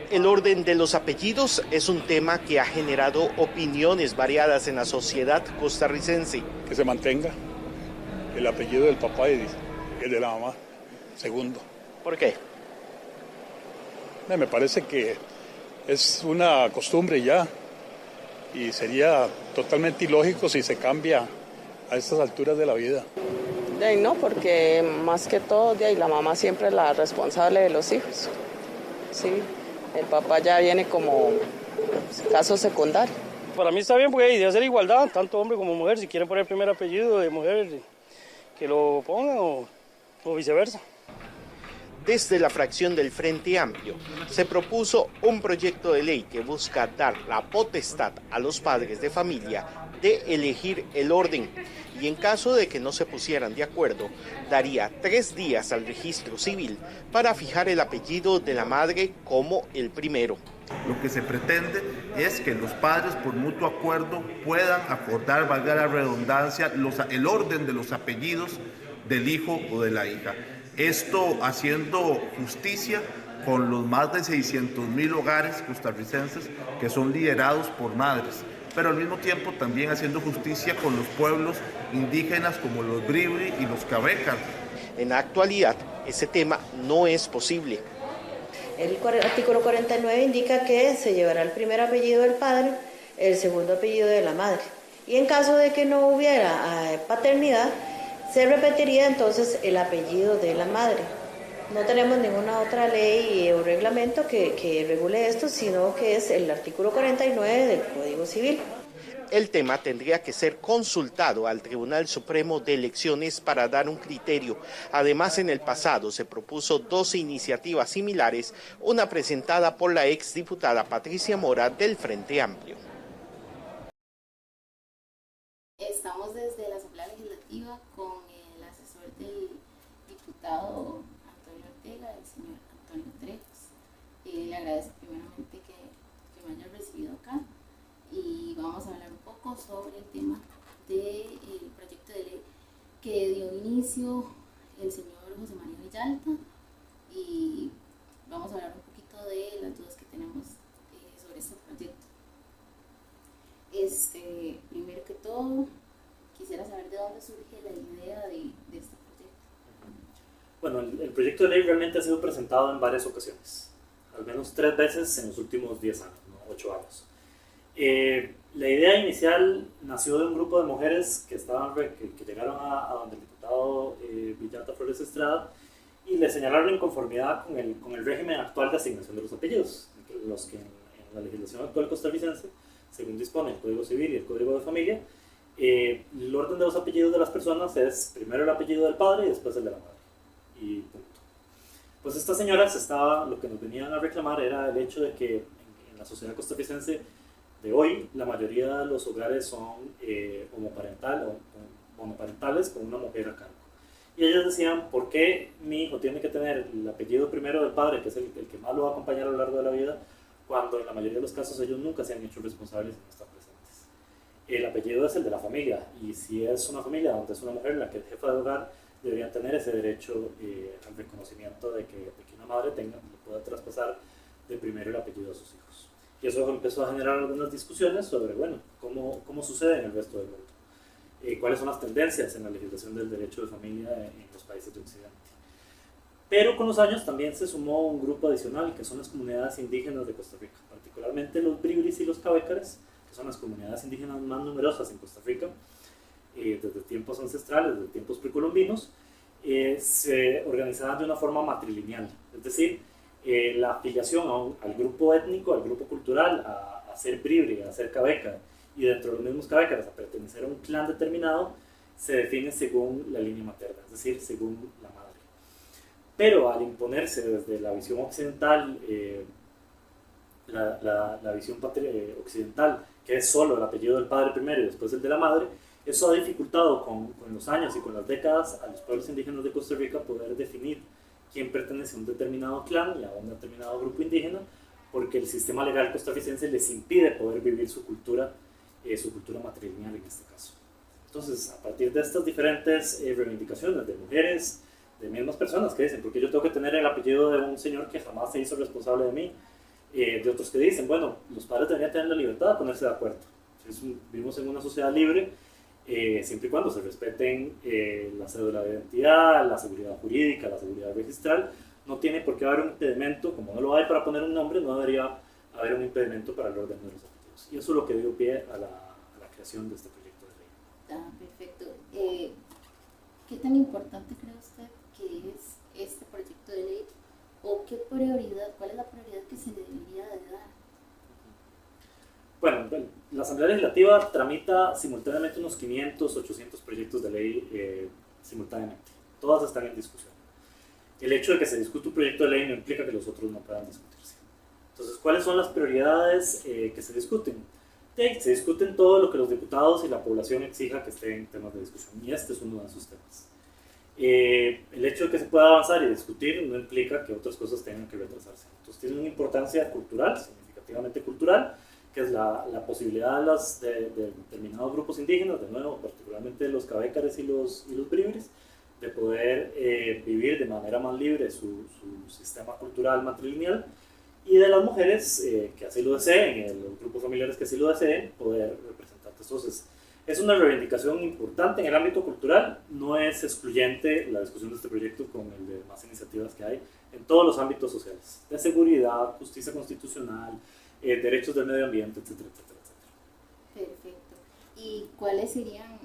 El orden de los apellidos es un tema que ha generado opiniones variadas en la sociedad costarricense. Que se mantenga el apellido del papá y el de la mamá, segundo. ¿Por qué? Me parece que es una costumbre ya y sería totalmente ilógico si se cambia a estas alturas de la vida. No, porque más que todo la mamá siempre es la responsable de los hijos. Sí, el papá ya viene como caso secundario. Para mí está bien porque debe ser igualdad, tanto hombre como mujer. Si quieren poner el primer apellido de mujer, que lo pongan o viceversa. Desde la fracción del Frente Amplio se propuso un proyecto de ley que busca dar la potestad a los padres de familia de elegir el orden y en caso de que no se pusieran de acuerdo, daría 3 días al registro civil para fijar el apellido de la madre como el primero. Lo que se pretende es que los padres por mutuo acuerdo puedan acordar, valga la redundancia, el orden de los apellidos del hijo o de la hija. Esto haciendo justicia con los más de 600,000 hogares costarricenses que son liderados por madres, pero al mismo tiempo también haciendo justicia con los pueblos indígenas como los bribri y los cabecas. En la actualidad, ese tema no es posible. El artículo 49 indica que se llevará el primer apellido del padre, el segundo apellido de la madre. Y en caso de que no hubiera paternidad, se repetiría entonces el apellido de la madre. No tenemos ninguna otra ley o reglamento que regule esto, sino que es el artículo 49 del Código Civil. El tema tendría que ser consultado al Tribunal Supremo de Elecciones para dar un criterio. Además, en el pasado se propuso 2 iniciativas similares, una presentada por la exdiputada Patricia Mora del Frente Amplio. Estamos desde la Asamblea Legislativa con el asesor del diputado Antonio Ortega, el señor Antonio Trejos. Le agradezco primeramente que me haya recibido acá y vamos a hablar un poco sobre el tema del proyecto de ley que dio inicio el señor José María Villalta y vamos a hablar un poquito de las dudas que tenemos sobre este proyecto. Primero que todo, quisiera saber de dónde surge la idea de este proyecto. Bueno, el proyecto de ley realmente ha sido presentado en varias ocasiones, al menos 3 veces en los últimos 10 años, ¿no? 8 años. La idea inicial nació de un grupo de mujeres que llegaron a donde el diputado Villalta Flores Estrada y le señalaron inconformidad con el régimen actual de asignación de los apellidos, los que en la legislación actual costarricense, según dispone el Código Civil y el Código de Familia, el orden de los apellidos de las personas es primero el apellido del padre y después el de la madre. Y punto. Pues estas señoras lo que nos venían a reclamar era el hecho de que en la sociedad costarricense de hoy la mayoría de los hogares son monoparentales con una mujer a cargo. Y ellas decían, ¿por qué mi hijo tiene que tener el apellido primero del padre, que es el que más lo va a acompañar a lo largo de la vida, cuando en la mayoría de los casos ellos nunca se han hecho responsables y no están presentes? El apellido es el de la familia, y si es una familia donde es una mujer la que es jefa de hogar, deberían tener ese derecho al reconocimiento de que una madre pueda traspasar de primero el apellido a sus hijos. Y eso empezó a generar algunas discusiones sobre, bueno, cómo sucede en el resto del mundo, cuáles son las tendencias en la legislación del derecho de familia en los países de Occidente. Pero con los años también se sumó un grupo adicional, que son las comunidades indígenas de Costa Rica, particularmente los bribris y los cabécares, que son las comunidades indígenas más numerosas en Costa Rica, desde tiempos ancestrales, desde tiempos precolombinos, se organizaban de una forma matrilineal, es decir, la afiliación al grupo étnico, al grupo cultural, a ser bribri, a ser cabeca, y dentro de los mismos cabécares a pertenecer a un clan determinado, se define según la línea materna, es decir, según la madre. Pero al imponerse desde la visión occidental, la visión occidental, que es solo el apellido del padre primero y después el de la madre, eso ha dificultado con los años y con las décadas a los pueblos indígenas de Costa Rica poder definir quién pertenece a un determinado clan y a un determinado grupo indígena, porque el sistema legal costarricense les impide poder vivir su cultura matrilineal en este caso. Entonces, a partir de estas diferentes reivindicaciones de mujeres, mismas personas que dicen, porque yo tengo que tener el apellido de un señor que jamás se hizo responsable de mí, de otros que dicen, bueno, los padres deberían tener la libertad de ponerse de acuerdo. Vivimos en una sociedad libre, siempre y cuando se respeten la cédula de identidad, la seguridad jurídica, la seguridad registral. No tiene por qué haber un impedimento, como no lo hay para poner un nombre, no debería haber un impedimento para el orden de los apellidos. Y eso es lo que dio pie a la creación de este proyecto de ley. Perfecto. ¿Qué tan importante cree usted que es este proyecto de ley? ¿O qué prioridad, cuál es la prioridad que se le debería de dar? Bueno, la Asamblea Legislativa tramita simultáneamente unos 500, 800 proyectos de ley simultáneamente. Todas están en discusión. El hecho de que se discute un proyecto de ley no implica que los otros no puedan discutirse. Entonces, ¿cuáles son las prioridades que se discuten? Se discuten todo lo que los diputados y la población exija que esté en temas de discusión, y este es uno de esos temas. El hecho de que se pueda avanzar y discutir no implica que otras cosas tengan que retrasarse. Entonces, tiene una importancia cultural, significativamente cultural, que es la posibilidad de determinados grupos indígenas, de nuevo, particularmente los cabécares y los bribris, de poder vivir de manera más libre su sistema cultural matrilineal, y de las mujeres que así lo deseen, los grupos familiares que así lo deseen, poder representar. Entonces, es una reivindicación importante en el ámbito cultural, no es excluyente la discusión de este proyecto con el de más iniciativas que hay en todos los ámbitos sociales, de seguridad, justicia constitucional, derechos del medio ambiente, etcétera, etcétera, etcétera. Perfecto. ¿Y cuáles serían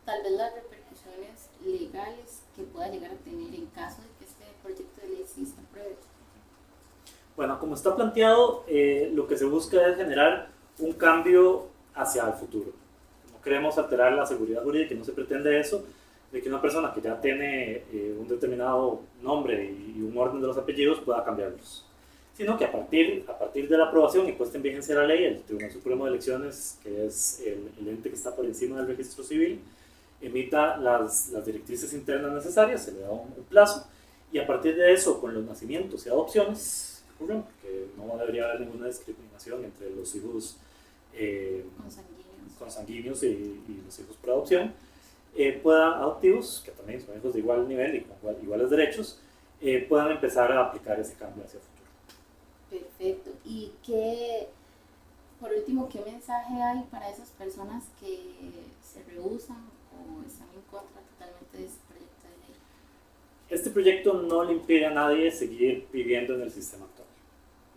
tal vez las repercusiones legales que pueda llegar a tener en caso de que este proyecto de ley sí se apruebe? Bueno, como está planteado, lo que se busca es generar un cambio hacia el futuro. No queremos alterar la seguridad jurídica y no se pretende eso, de que una persona que ya tiene un determinado nombre y un orden de los apellidos pueda cambiarlos, sino que a partir de la aprobación y puesta en vigencia de la ley, el Tribunal Supremo de Elecciones, que es el ente que está por encima del registro civil, emita las directrices internas necesarias, se le da un plazo, y a partir de eso, con los nacimientos y adopciones, porque no debería haber ninguna discriminación entre los hijos consanguíneos y los hijos por adopción, adoptivos, que también son hijos de igual nivel y con iguales derechos, puedan empezar a aplicar ese cambio hacia el futuro. Perfecto. Y por último, ¿qué mensaje hay para esas personas que se rehúsan o están en contra totalmente de este proyecto de ley? Este proyecto no le impide a nadie seguir viviendo en el sistema actual.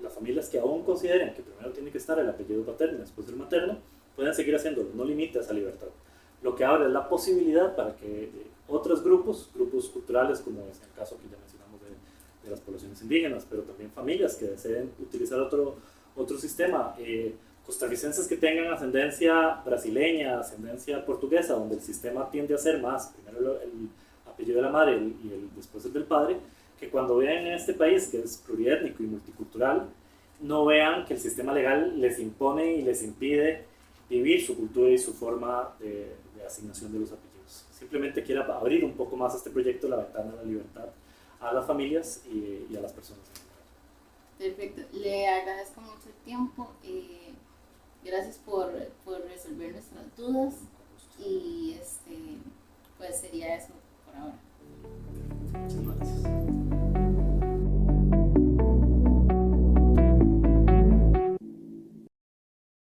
Las familias que aún consideren que primero tiene que estar el apellido paterno y después el materno, pueden seguir haciéndolo, no limita esa libertad. Lo que abre es la posibilidad para que otros grupos culturales, como es el caso que ya mencionamos de las poblaciones indígenas, pero también familias que deseen utilizar otro sistema, costarricenses que tengan ascendencia brasileña, ascendencia portuguesa, donde el sistema tiende a ser más, primero el apellido de la madre y después el del padre, que cuando vean en este país, que es pluriétnico y multicultural, no vean que el sistema legal les impone y les impide vivir su cultura y su forma de asignación de los apellidos. Simplemente quiera abrir un poco más este proyecto, la ventana de la libertad, a las familias y a las personas. Perfecto, le agradezco mucho el tiempo, gracias por resolver nuestras dudas y pues sería eso por ahora. Muchas gracias.